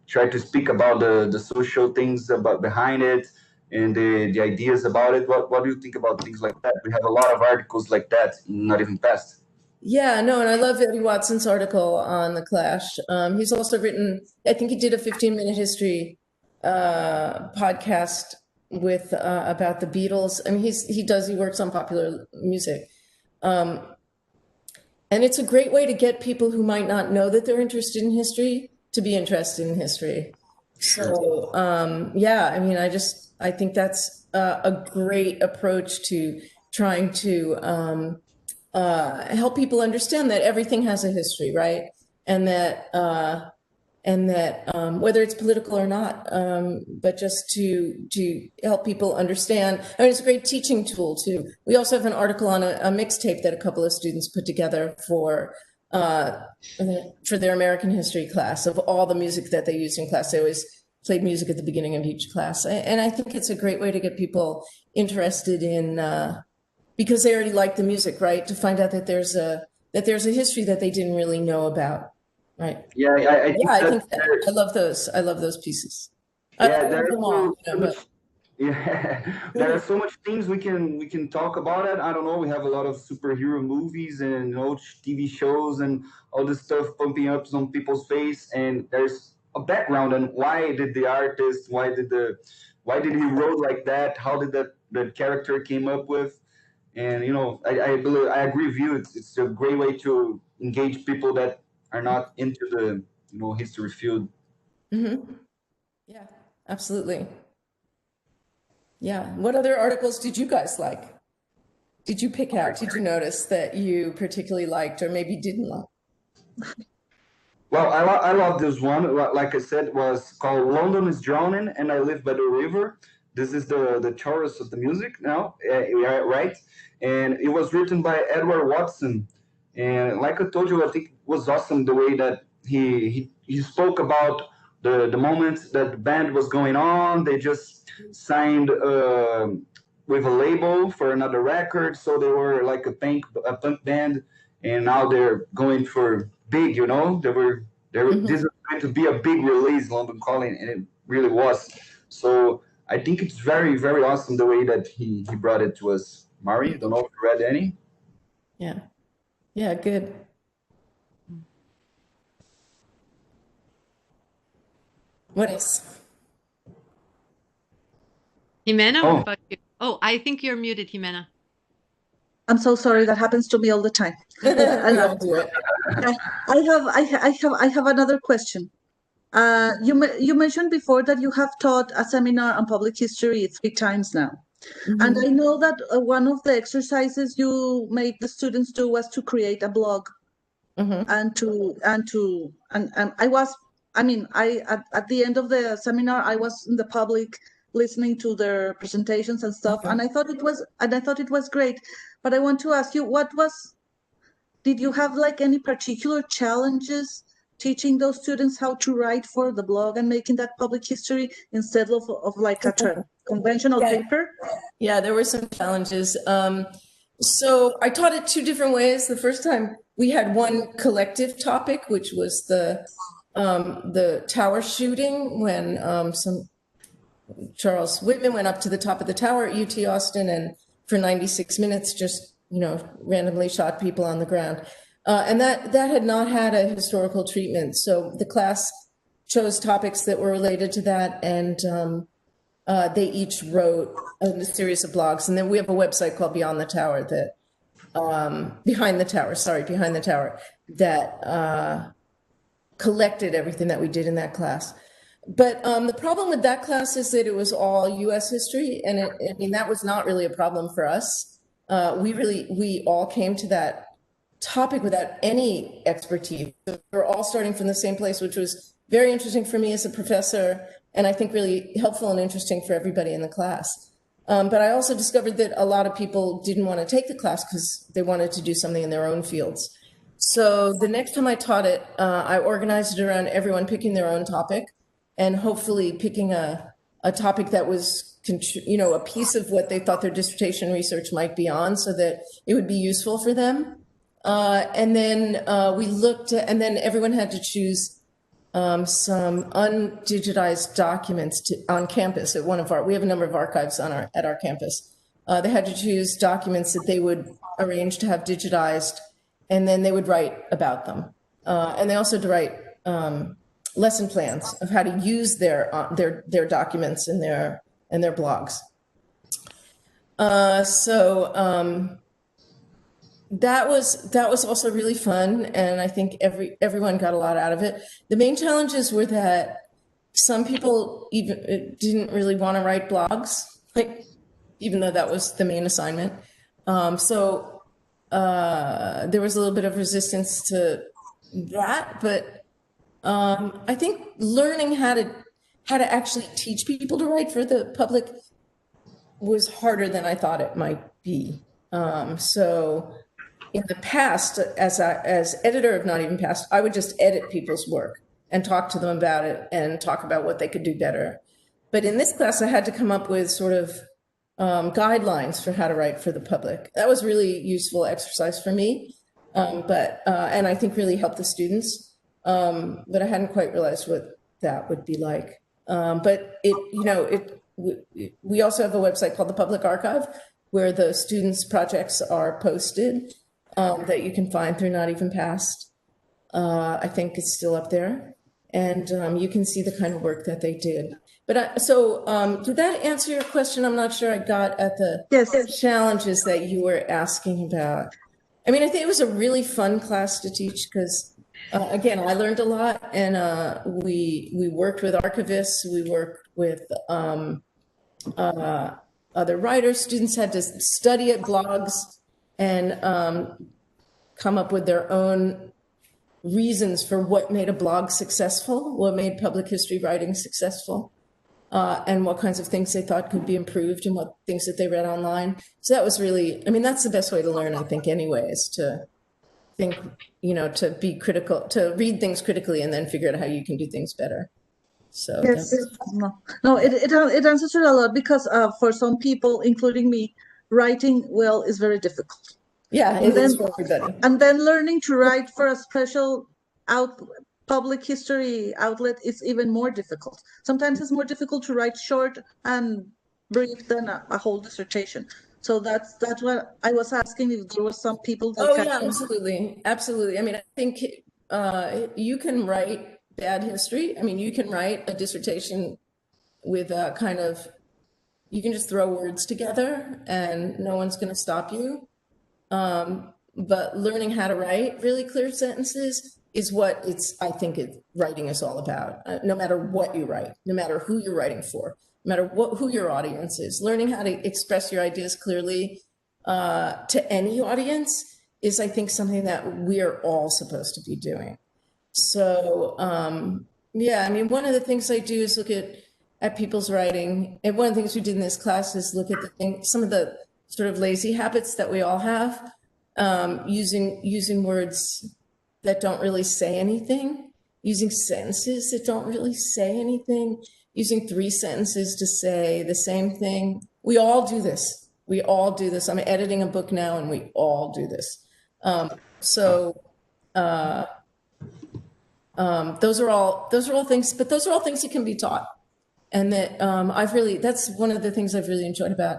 Speaker 1: try to speak about the social things about behind it, and the ideas about it. What do you think about things like that? We have a lot of articles like that in Not Even Past.
Speaker 3: Yeah, no, and I love Eddie Watson's article on the Clash. He's also written, I think he did a 15-minute history podcast with about the Beatles. I mean, he works on popular music. And it's a great way to get people who might not know that they're interested in history to be interested in history. So, yeah, I mean, I think that's a great approach to trying to help people understand that everything has a history, right? And that whether it's political or not, but just to help people understand. I mean, it's a great teaching tool too. We also have an article on a mixtape that a couple of students put together for their American history class, of all the music that they used in class. They always played music at the beginning of each class, and I think it's a great way to get people interested in, because they already like the music, right? To find out that there's a history that they didn't really know about. Right.
Speaker 1: Yeah, I think
Speaker 3: I love those. I love those pieces.
Speaker 1: Yeah,
Speaker 3: I
Speaker 1: there
Speaker 3: love them all.
Speaker 1: yeah, there are so much things we can talk about it. I don't know. We have a lot of superhero movies and TV shows and all this stuff pumping up on people's face, and there's a background on why did the artist, why did he wrote like that, how did that character came up with, and I believe I agree with you. It's a great way to engage people that are not into the history field.
Speaker 3: Mm-hmm. Yeah, absolutely. Yeah. What other articles did you guys like? Did you pick out? Did you notice that you particularly liked or maybe didn't like?
Speaker 1: Well, I love this one. Like I said, was called "London is Drowning and I Live by the River." This is the chorus of the music now, right? And it was written by Edward Watson. And like I told you, I think it was awesome the way that he spoke about the moments that the band was going on. They just signed with a label for another record, so they were like a punk band, and now they're going for big. This is going to be a big release, London Calling, and it really was. So I think it's very, very awesome the way that he brought it to us. Mari, I don't know if you read any.
Speaker 3: Yeah, good. What else?
Speaker 2: Jimena, what about you? Oh, I think you're muted, Jimena.
Speaker 4: I'm so sorry. That happens to me all the time.
Speaker 3: I'll do it.
Speaker 4: I have another question. You mentioned before that you have taught a seminar on public history 3 times now. Mm-hmm. And I know that one of the exercises you made the students do was to create a blog. Mm-hmm. And at the end of the seminar, I was in the public listening to their presentations and stuff. Okay. And I thought it was great. But I want to ask you, did you have like any particular challenges teaching those students how to write for the blog and making that public history instead of like a conventional paper?
Speaker 3: Yeah, there were some challenges. So I taught it 2 different ways. The first time we had one collective topic, which was the tower shooting when some Charles Whitman went up to the top of the tower at UT Austin and for 96 minutes just, randomly shot people on the ground. And that had not had a historical treatment. So the class chose topics that were related to that, and they each wrote a series of blogs. And then we have a website called Behind the Tower, that collected everything that we did in that class. But the problem with that class is that it was all U.S. history, and that was not really a problem for us. We all came to that topic without any expertise. So we're all starting from the same place, which was very interesting for me as a professor, and I think really helpful and interesting for everybody in the class. But I also discovered that a lot of people didn't want to take the class because they wanted to do something in their own fields. So the next time I taught it, I organized it around everyone picking their own topic, and hopefully picking a topic that was, a piece of what they thought their dissertation research might be on, so that it would be useful for them. And then we looked at, and then everyone had to choose some undigitized documents on campus at we have a number of archives at our campus. They had to choose documents that they would arrange to have digitized, and then they would write about them. And they also had to write lesson plans of how to use their documents and their blogs. That was also really fun, and I think everyone got a lot out of it. The main challenges were that some people even didn't really want to write blogs, even though that was the main assignment. So there was a little bit of resistance to that, but I think learning how to actually teach people to write for the public was harder than I thought it might be. So in the past, as editor of Not Even Past, I would just edit people's work and talk to them about it and talk about what they could do better. But in this class, I had to come up with sort of guidelines for how to write for the public. That was really useful exercise for me, and I think really helped the students. But I hadn't quite realized what that would be like. But we also have a website called the Public Archive, where the students' projects are posted, that you can find through Not Even Past. I think it's still up there, and you can see the kind of work that they did. But did that answer your question? I'm not sure I got at the challenges that you were asking about. I mean, I think it was a really fun class to teach because, again, I learned a lot, and we worked with archivists, we worked with other writers. Students had to study at blogs and come up with their own reasons for what made a blog successful, what made public history writing successful, and what kinds of things they thought could be improved and what things that they read online. So that was really, that's the best way to learn, I think, anyway, is to think, to be critical, to read things critically and then figure out how you can do things better. So
Speaker 4: yes, it answers a lot, because for some people, including me, writing well is very difficult.
Speaker 3: Yeah, it is for everybody.
Speaker 4: And then learning to write for a special public history outlet is even more difficult. Sometimes it's more difficult to write short and brief than a whole dissertation. So that's what I was asking, if there were some people that
Speaker 3: absolutely. I think you can write bad history. You can write a dissertation with a kind of, you can just throw words together and no one's going to stop you. But learning how to write really clear sentences is what writing is all about. No matter what you write, no matter who you're writing for, no matter who your audience is, learning how to express your ideas clearly to any audience is, I think, something that we're all supposed to be doing. So, one of the things I do is look at people's writing. And one of the things we did in this class is look at some of the sort of lazy habits that we all have, using words that don't really say anything, using sentences that don't really say anything, using 3 sentences to say the same thing. We all do this. I'm editing a book now, and we all do this. Those are all things, but those are all things that can be taught. And that that's one of the things I've really enjoyed about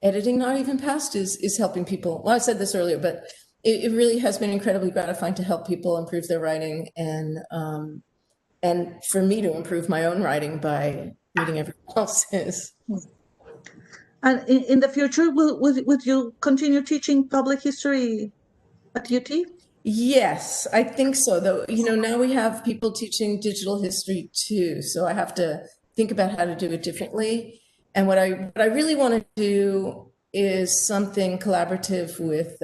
Speaker 3: editing Not Even Past is helping people. Well, I said this earlier, but it really has been incredibly gratifying to help people improve their writing and for me to improve my own writing by reading everyone else's.
Speaker 4: And in the future, would you continue teaching public history at UT?
Speaker 3: Yes, I think so. Though, now we have people teaching digital history too, so I have to think about how to do it differently. And what I really want to do is something collaborative with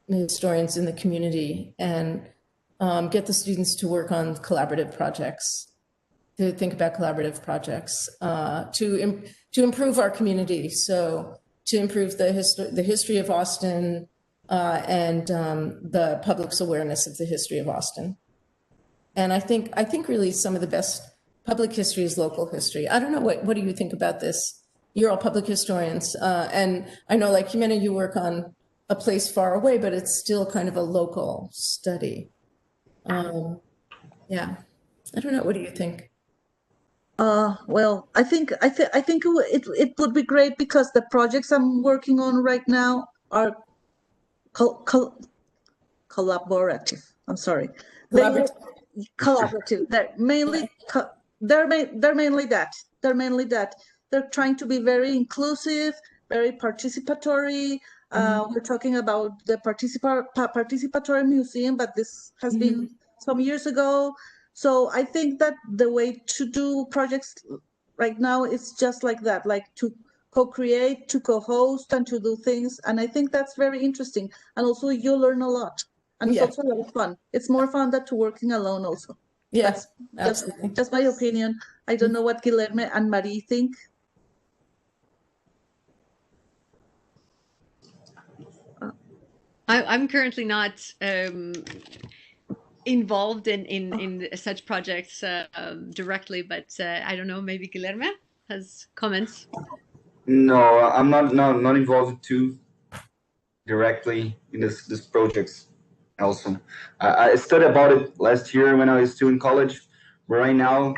Speaker 3: historians in the community and get the students to work on collaborative projects, to think about collaborative projects to improve our community. So to improve the history of Austin and the public's awareness of the history of Austin. And I think really some of the best public history is local history. I don't know, what do you think about this? You're all public historians. And I know, like Jimena, you work on a place far away, but it's still kind of a local study. Yeah, I don't know. What do you think?
Speaker 4: Well, I think it would be great because the projects I'm working on right now are collaborative. I'm sorry. Collaborative. They're mainly they're mainly that. They're mainly that. They're trying to be very inclusive, very participatory. We're talking about the participatory museum, but this has been some years ago. So I think that the way to do projects right now is just like that, like to co-create, to co-host, and to do things. And I think that's very interesting. And also you learn a lot. And it's also a lot of fun. It's more fun than to working alone also.
Speaker 3: Yes, absolutely.
Speaker 4: Just my opinion. I don't know what Guilherme and Marie think.
Speaker 2: I'm currently not involved in such projects directly, but I don't know, maybe Guilherme has comments.
Speaker 1: No, I'm not involved too directly in this projects. Also, I studied about it last year when I was still in college, but right now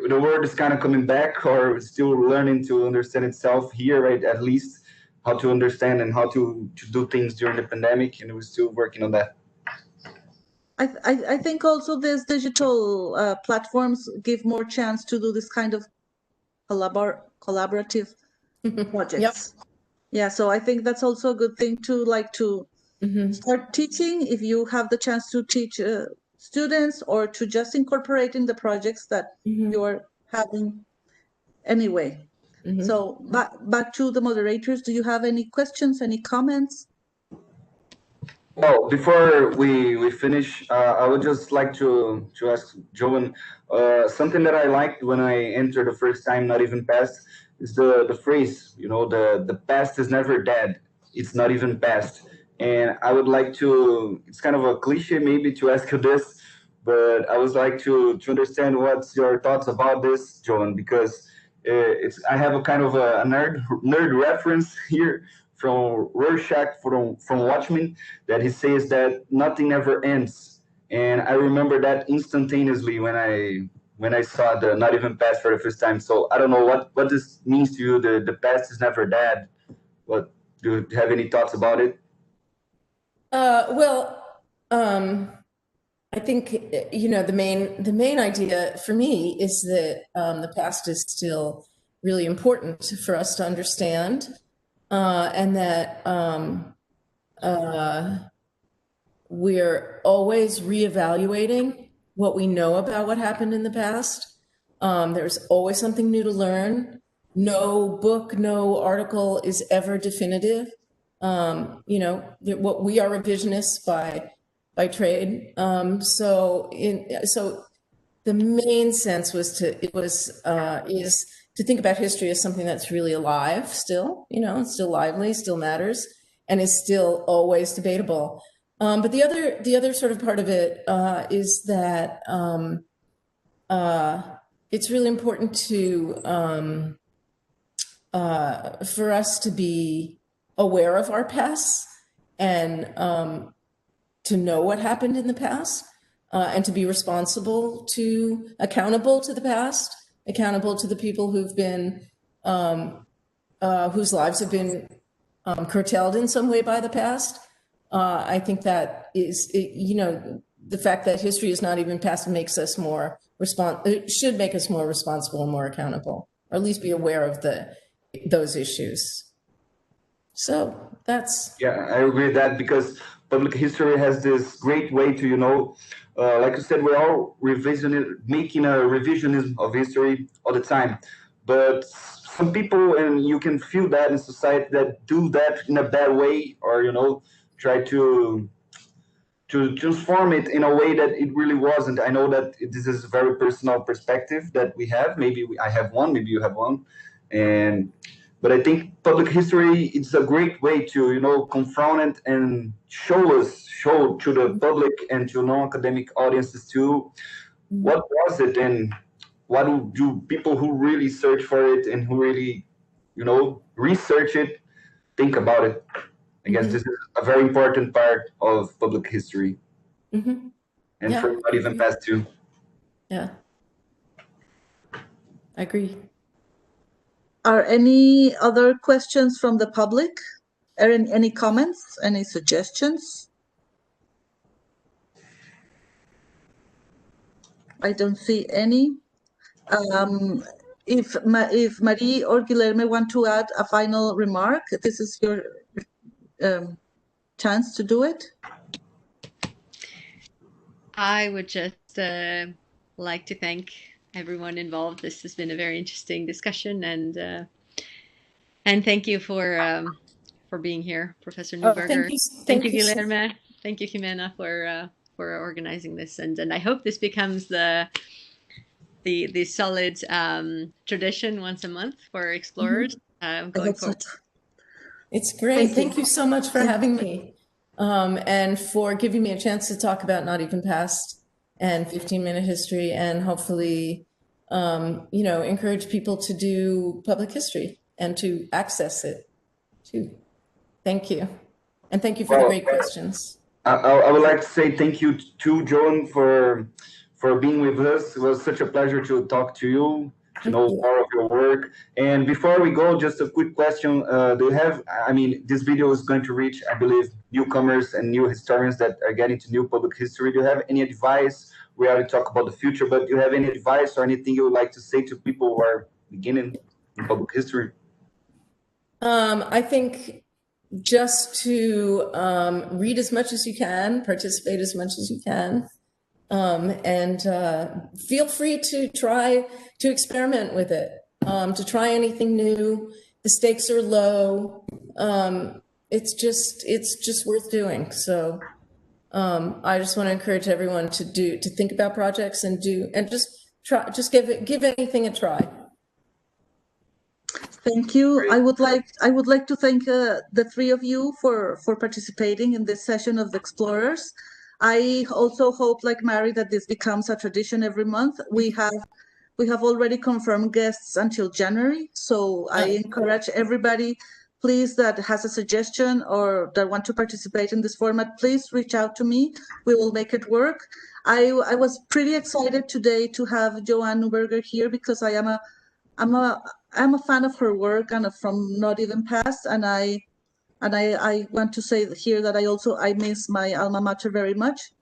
Speaker 1: the world is kind of coming back or still learning to understand itself here, right? At least how to understand and how to do things during the pandemic, and we're still working on that.
Speaker 4: I think also these digital platforms give more chance to do this kind of collaborative projects.
Speaker 3: Yep.
Speaker 4: Yeah, so I think that's also a good thing to start teaching if you have the chance to teach students or to just incorporate in the projects that you're having anyway. So back to the moderators, do you have any questions, any comments?
Speaker 1: Well, before we finish, I would just like to ask Joan something that I liked when I entered the first time, Not Even Past, is the phrase, the past is never dead. It's not even past. And I would like to, it's kind of a cliche maybe to ask you this, but I would like to understand what's your thoughts about this, Joan, because I have a kind of a nerd reference here from Rorschach from Watchmen, that he says that nothing ever ends, and I remember that instantaneously when I saw the Not Even Past for the first time. So I don't know what this means to you. The past is never dead. What do you have any thoughts about it?
Speaker 3: I think the main idea for me is that the past is still really important for us to understand. And that we're always reevaluating what we know about what happened in the past. There's always something new to learn. No book, no article is ever definitive. What we are revisionists by trade. So the main sense is to think about history as something that's really alive still, it's still lively, still matters, and is still always debatable. But the other sort of part of it is that it's really important for us to be aware of our past and to know what happened in the past and to be accountable to the past. accountable to the people who've been, whose lives have been curtailed in some way by the past. I think that is, the fact that history is not even past makes us more it should make us more responsible and more accountable, or at least be aware of those issues. So that's.
Speaker 1: Yeah, I agree with that, because public history has this great way to, like you said, we're all making a revisionism of history all the time. But some people, and you can feel that in society, that do that in a bad way, or, try to transform it in a way that it really wasn't. I know that this is a very personal perspective that we have. Maybe I have one, maybe you have one. But I think public history, it's a great way to, confront it and show to the public and to non-academic audiences too, what was it, and what do people who really search for it and who really, research it, think about it. I guess this is a very important part of public history. And for not even past too.
Speaker 3: Yeah, I agree.
Speaker 4: Are any other questions from the public? Are any comments, any suggestions? I don't see any. If Marie or Guilherme want to add a final remark, this is your chance to do it.
Speaker 2: I would just like to thank everyone involved. This has been a very interesting discussion, and thank you for being here, Professor Neuberger. Thank you, Guilherme. Thank you, Jimena, for organizing this, and I hope this becomes the solid tradition once a month for explorers going forward.
Speaker 3: It's great. Thank you so much for having me, and for giving me a chance to talk about Not Even Past and 15-minute history, and hopefully, encourage people to do public history and to access it too. Thank you. And thank you for the great questions.
Speaker 1: I would like to say thank you to Joan for being with us. It was such a pleasure to talk to you, to know more of your work. And before we go, just a quick question. Do you have, this video is going to reach, I believe, newcomers and new historians that are getting to new public history. Do you have any advice? We already talk about the future, but do you have any advice or anything you would like to say to people who are beginning in public history?
Speaker 3: I think just to read as much as you can, participate as much as you can, and feel free to try to experiment with it, to try anything new. The stakes are low. It's just worth doing. So I just want to encourage everyone to think about projects and just give anything a try.
Speaker 4: Thank you. I would like to thank the three of you for participating in this session of the Explorers. I also hope, like Mary, that this becomes a tradition every month. We have already confirmed guests until January, so I encourage everybody, please, that has a suggestion or that want to participate in this format, please reach out to me. We will make it work. I was pretty excited today to have Joan Neuberger here, because I'm a fan of her work and from Not Even Past, and I want to say here that I miss my alma mater very much.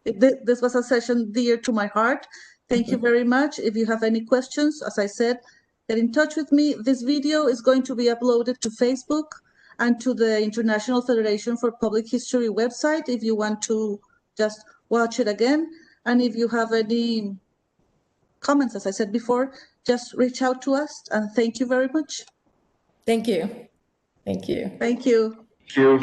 Speaker 4: This was a session dear to my heart. Thank you very much. If you have any questions, as I said, get in touch with me. This video is going to be uploaded to Facebook and to the International Federation for Public History website if you want to just watch it again. And if you have any comments, as I said before, just reach out to us, and thank you very much.
Speaker 3: Thank you. Thank you.
Speaker 4: Thank you.
Speaker 1: Thank you.